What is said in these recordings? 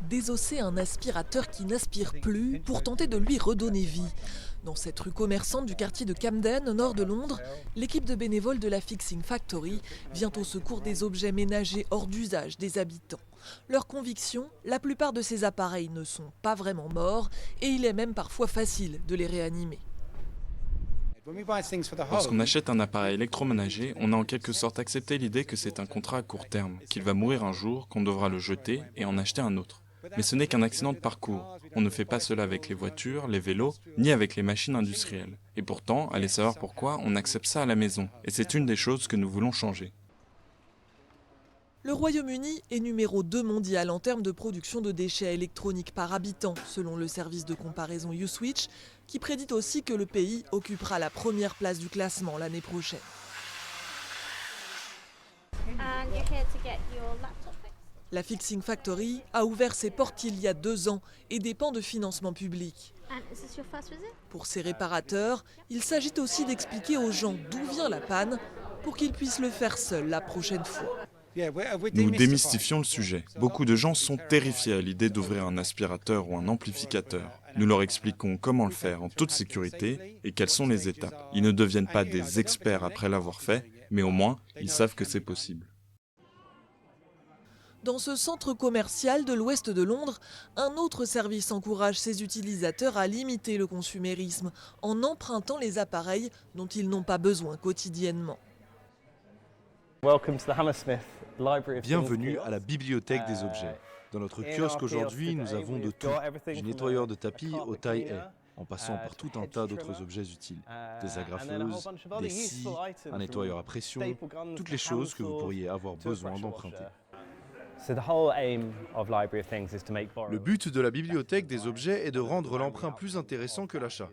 désosser un aspirateur qui n'aspire plus pour tenter de lui redonner vie. Dans cette rue commerçante du quartier de Camden, au nord de Londres, l'équipe de bénévoles de la Fixing Factory vient au secours des objets ménagers hors d'usage des habitants. Leur conviction, la plupart de ces appareils ne sont pas vraiment morts et il est même parfois facile de les réanimer. Lorsqu'on achète un appareil électroménager, on a en quelque sorte accepté l'idée que c'est un contrat à court terme, qu'il va mourir un jour, qu'on devra le jeter et en acheter un autre. Mais ce n'est qu'un accident de parcours. On ne fait pas cela avec les voitures, les vélos, ni avec les machines industrielles. Et pourtant, allez savoir pourquoi, on accepte ça à la maison. Et c'est une des choses que nous voulons changer. Le Royaume-Uni est numéro 2 mondial en termes de production de déchets électroniques par habitant, selon le service de comparaison Uswitch, qui prédit aussi que le pays occupera la première place du classement l'année prochaine. La Fixing Factory a ouvert ses portes il y a 2 ans et dépend de financement public. Pour ces réparateurs, il s'agit aussi d'expliquer aux gens d'où vient la panne pour qu'ils puissent le faire seuls la prochaine fois. Nous démystifions le sujet. Beaucoup de gens sont terrifiés à l'idée d'ouvrir un aspirateur ou un amplificateur. Nous leur expliquons comment le faire en toute sécurité et quelles sont les étapes. Ils ne deviennent pas des experts après l'avoir fait, mais au moins, ils savent que c'est possible. Dans ce centre commercial de l'ouest de Londres, un autre service encourage ses utilisateurs à limiter le consumérisme en empruntant les appareils dont ils n'ont pas besoin quotidiennement. Bienvenue à la bibliothèque des objets. Dans notre kiosque aujourd'hui, nous avons de tout, du nettoyeur de tapis au taille-haie, en passant par tout un tas d'autres objets utiles. Des agrafeuses, des scies, un nettoyeur à pression, toutes les choses que vous pourriez avoir besoin d'emprunter. Le but de la bibliothèque des objets est de rendre l'emprunt plus intéressant que l'achat.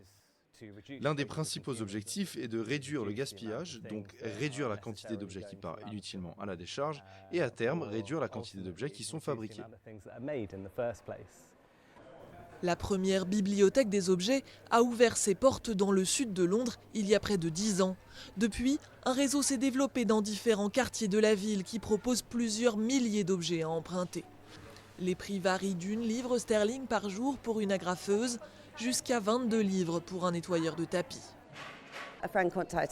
L'un des principaux objectifs est de réduire le gaspillage, donc réduire la quantité d'objets qui partent inutilement à la décharge, et à terme réduire la quantité d'objets qui sont fabriqués. La première bibliothèque des objets a ouvert ses portes dans le sud de Londres il y a près de 10 ans. Depuis, un réseau s'est développé dans différents quartiers de la ville qui proposent plusieurs milliers d'objets à emprunter. Les prix varient d'1 livre sterling par jour pour une agrafeuse jusqu'à 22 livres pour un nettoyeur de tapis.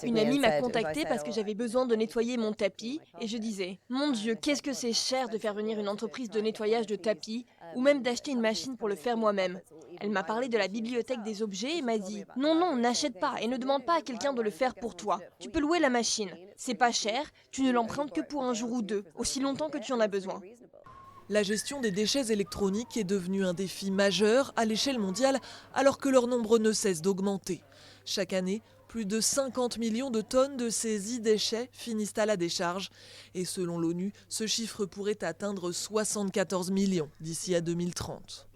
Une amie m'a contactée parce que j'avais besoin de nettoyer mon tapis et je disais « Mon Dieu, qu'est-ce que c'est cher de faire venir une entreprise de nettoyage de tapis ou même d'acheter une machine pour le faire moi-même. » Elle m'a parlé de la bibliothèque des objets et m'a dit « Non, non, n'achète pas et ne demande pas à quelqu'un de le faire pour toi. Tu peux louer la machine. C'est pas cher, tu ne l'empruntes que pour un jour ou deux, aussi longtemps que tu en as besoin. » La gestion des déchets électroniques est devenue un défi majeur à l'échelle mondiale alors que leur nombre ne cesse d'augmenter. Chaque année, plus de 50 millions de tonnes de ces e-déchets finissent à la décharge. Et selon l'ONU, ce chiffre pourrait atteindre 74 millions d'ici à 2030.